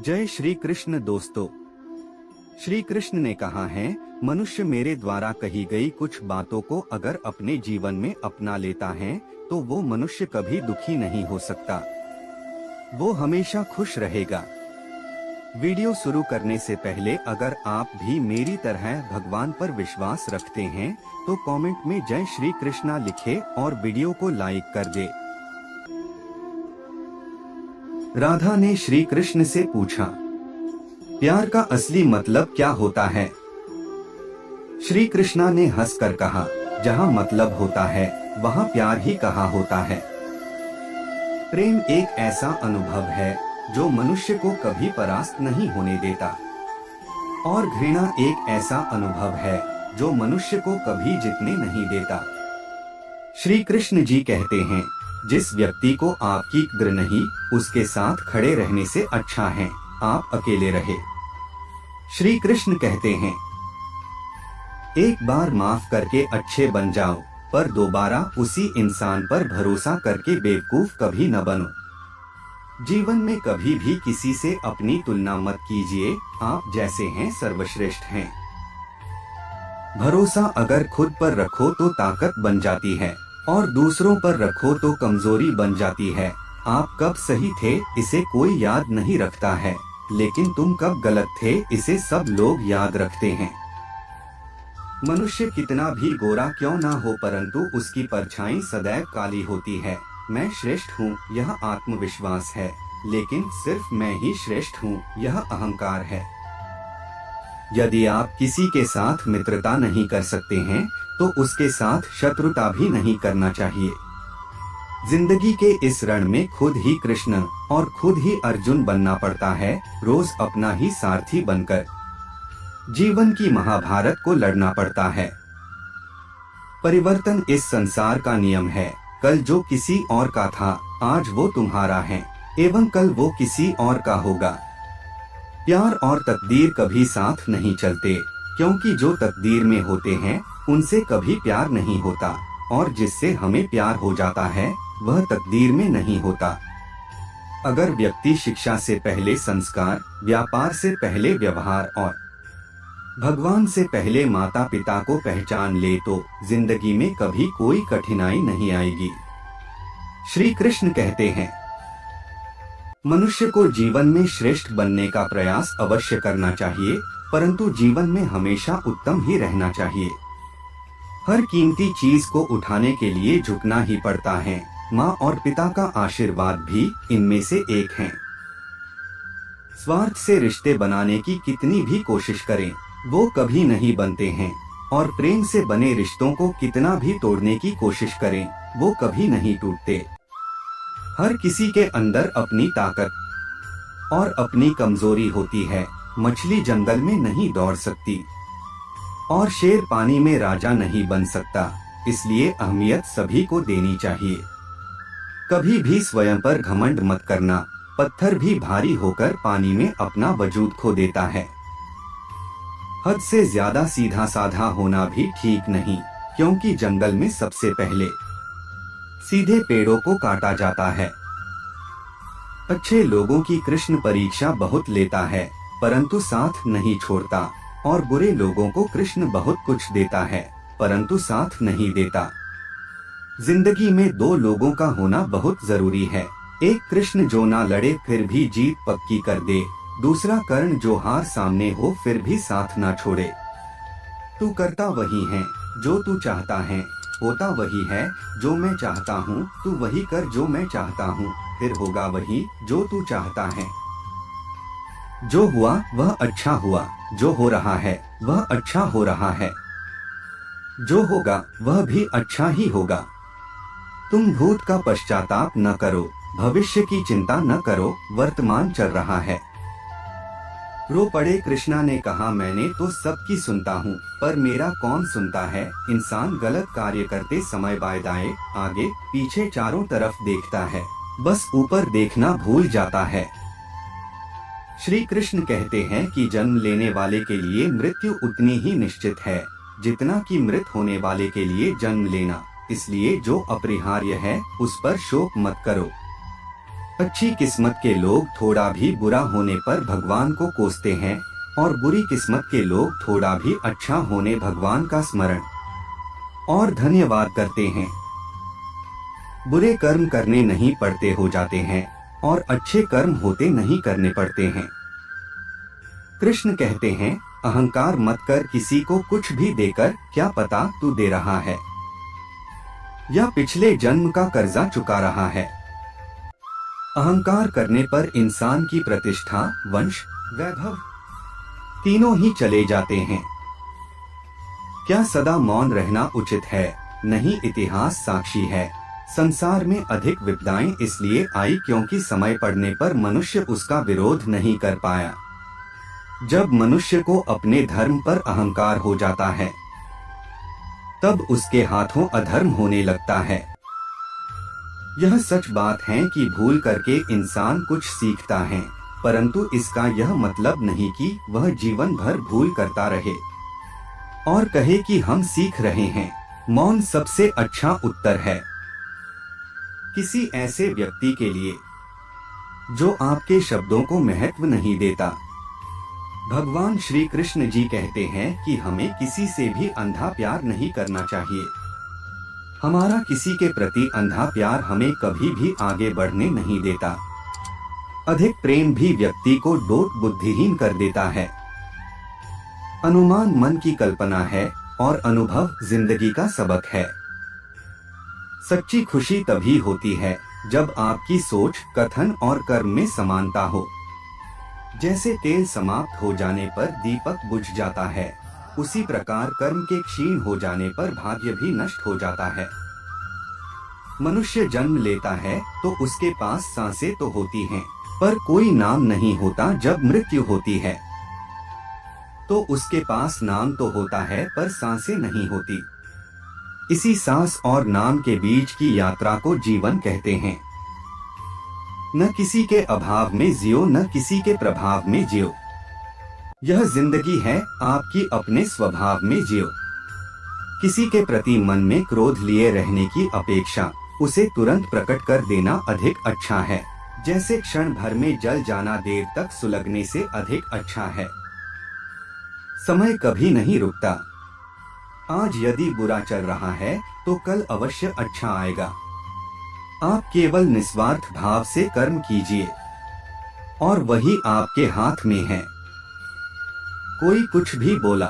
जय श्री कृष्ण दोस्तों। श्री कृष्ण ने कहा है, मनुष्य मेरे द्वारा कही गई कुछ बातों को अगर अपने जीवन में अपना लेता है तो वो मनुष्य कभी दुखी नहीं हो सकता, वो हमेशा खुश रहेगा। वीडियो शुरू करने से पहले अगर आप भी मेरी तरह भगवान पर विश्वास रखते हैं तो कमेंट में जय श्री कृष्णा लिखें और वीडियो को लाइक कर दे। राधा ने श्री कृष्ण से पूछा, प्यार का असली मतलब क्या होता है? श्री कृष्णा ने हंसकर कहा, जहाँ मतलब होता है वहाँ प्यार ही कहा होता है। प्रेम एक ऐसा अनुभव है जो मनुष्य को कभी परास्त नहीं होने देता, और घृणा एक ऐसा अनुभव है जो मनुष्य को कभी जीतने नहीं देता। श्री कृष्ण जी कहते हैं, जिस व्यक्ति को आपकी कद्र नहीं, उसके साथ खड़े रहने से अच्छा है आप अकेले रहे। श्री कृष्ण कहते हैं, एक बार माफ करके अच्छे बन जाओ, पर दोबारा उसी इंसान पर भरोसा करके बेवकूफ कभी न बनो। जीवन में कभी भी किसी से अपनी तुलना मत कीजिए, आप जैसे हैं सर्वश्रेष्ठ हैं। भरोसा अगर खुद पर रखो तो ताकत बन जाती है और दूसरों पर रखो तो कमजोरी बन जाती है। आप कब सही थे इसे कोई याद नहीं रखता है, लेकिन तुम कब गलत थे इसे सब लोग याद रखते हैं। मनुष्य कितना भी गोरा क्यों ना हो, परंतु उसकी परछाई सदैव काली होती है। मैं श्रेष्ठ हूँ यह आत्मविश्वास है, लेकिन सिर्फ मैं ही श्रेष्ठ हूँ यह अहंकार है। यदि आप किसी के साथ मित्रता नहीं कर सकते हैं तो उसके साथ शत्रुता भी नहीं करना चाहिए। जिंदगी के इस रण में खुद ही कृष्ण और खुद ही अर्जुन बनना पड़ता है, रोज अपना ही सारथी बनकर जीवन की महाभारत को लड़ना पड़ता है। परिवर्तन इस संसार का नियम है, कल जो किसी और का था आज वो तुम्हारा है एवं कल वो किसी और का होगा। प्यार और तकदीर कभी साथ नहीं चलते, क्योंकि जो तकदीर में होते हैं उनसे कभी प्यार नहीं होता, और जिससे हमें प्यार हो जाता है वह तकदीर में नहीं होता। अगर व्यक्ति शिक्षा से पहले संस्कार, व्यापार से पहले व्यवहार और भगवान से पहले माता पिता को पहचान ले तो जिंदगी में कभी कोई कठिनाई नहीं आएगी। श्री कृष्ण कहते हैं, मनुष्य को जीवन में श्रेष्ठ बनने का प्रयास अवश्य करना चाहिए, परंतु जीवन में हमेशा उत्तम ही रहना चाहिए। हर कीमती चीज को उठाने के लिए झुकना ही पड़ता है। माँ और पिता का आशीर्वाद भी इनमें से एक है। स्वार्थ से रिश्ते बनाने की कितनी भी कोशिश करें वो कभी नहीं बनते हैं, और प्रेम से बने रिश्तों को कितना भी तोड़ने की कोशिश करें वो कभी नहीं टूटते। हर किसी के अंदर अपनी ताकत और अपनी कमजोरी होती है। मछली जंगल में नहीं दौड़ सकती और शेर पानी में राजा नहीं बन सकता, इसलिए अहमियत सभी को देनी चाहिए। कभी भी स्वयं पर घमंड मत करना, पत्थर भी भारी होकर पानी में अपना वजूद खो देता है। हद से ज्यादा सीधा साधा होना भी ठीक नहीं, क्योंकि जंगल में सबसे पहले सीधे पेड़ों को काटा जाता है। अच्छे लोगों की कृष्ण परीक्षा बहुत लेता है, परंतु साथ नहीं छोड़ता, और बुरे लोगों को कृष्ण बहुत कुछ देता है, परंतु साथ नहीं देता। जिंदगी में दो लोगों का होना बहुत जरूरी है, एक कृष्ण जो ना लड़े फिर भी जीत पक्की कर दे, दूसरा कर्ण जो हार सामने हो फिर भी साथ ना छोड़े। तू करता वही है जो तू चाहता है, होता वही है जो मैं चाहता हूँ, तू वही कर जो मैं चाहता हूँ, फिर होगा वही जो तू चाहता है। जो हुआ वह अच्छा हुआ, जो हो रहा है वह अच्छा हो रहा है, जो होगा वह भी अच्छा ही होगा। तुम भूत का पश्चाताप न करो, भविष्य की चिंता न करो, वर्तमान चल रहा है। रो पड़े कृष्णा ने कहा, मैंने तो सबकी सुनता हूँ पर मेरा कौन सुनता है। इंसान गलत कार्य करते समय बाएं दाएं आगे पीछे चारों तरफ देखता है, बस ऊपर देखना भूल जाता है। श्री कृष्ण कहते हैं कि जन्म लेने वाले के लिए मृत्यु उतनी ही निश्चित है जितना कि मृत होने वाले के लिए जन्म लेना, इसलिए जो अपरिहार्य है उस पर शोक मत करो। अच्छी किस्मत के लोग थोड़ा भी बुरा होने पर भगवान को कोसते हैं और बुरी किस्मत के लोग थोड़ा भी अच्छा होने भगवान का स्मरण और धन्यवाद करते हैं। बुरे कर्म करने नहीं पड़ते हो जाते हैं और अच्छे कर्म होते नहीं करने पड़ते हैं। कृष्ण कहते हैं, अहंकार मत कर, किसी को कुछ भी देकर क्या पता तू दे रहा है या पिछले जन्म का कर्जा चुका रहा है। अहंकार करने पर इंसान की प्रतिष्ठा, वंश, वैभव तीनों ही चले जाते हैं। क्या सदा मौन रहना उचित है? नहीं, इतिहास साक्षी है। संसार में अधिक विपदाएं इसलिए आई क्योंकि समय पड़ने पर मनुष्य उसका विरोध नहीं कर पाया। जब मनुष्य को अपने धर्म पर अहंकार हो जाता है तब उसके हाथों अधर्म होने लगता है। यह सच बात है कि भूल करके इंसान कुछ सीखता है, परंतु इसका यह मतलब नहीं कि वह जीवन भर भूल करता रहे और कहे कि हम सीख रहे हैं। मौन सबसे अच्छा उत्तर है किसी ऐसे व्यक्ति के लिए जो आपके शब्दों को महत्व नहीं देता। भगवान श्री कृष्ण जी कहते हैं कि हमें किसी से भी अंधा प्यार नहीं करना चाहिए। हमारा किसी के प्रति अंधा प्यार हमें कभी भी आगे बढ़ने नहीं देता। अधिक प्रेम भी व्यक्ति को डोट बुद्धिहीन कर देता है। अनुमान मन की कल्पना है और अनुभव जिंदगी का सबक है। सच्ची खुशी तभी होती है जब आपकी सोच, कथन और कर्म में समानता हो। जैसे तेल समाप्त हो जाने पर दीपक बुझ जाता है, उसी प्रकार कर्म के क्षीण हो जाने पर भाग्य भी नष्ट हो जाता है। मनुष्य जन्म लेता है तो उसके पास सांसें तो होती हैं, पर कोई नाम नहीं होता। जब मृत्यु होती है तो उसके पास नाम तो होता है पर सांसें नहीं होती। इसी सांस और नाम के बीच की यात्रा को जीवन कहते हैं। न किसी के अभाव में जियो, न किसी के प्रभाव में जियो। यह जिंदगी है आपकी अपने स्वभाव में जियो। किसी के प्रति मन में क्रोध लिए रहने की अपेक्षा उसे तुरंत प्रकट कर देना अधिक अच्छा है। जैसे क्षण भर में जल जाना देर तक सुलगने से अधिक अच्छा है। समय कभी नहीं रुकता। आज यदि बुरा चल रहा है तो कल अवश्य अच्छा आएगा। आप केवल निस्वार्थ भाव से कर्म कीजिए और वही आपके हाथ में है। कोई कुछ भी बोला,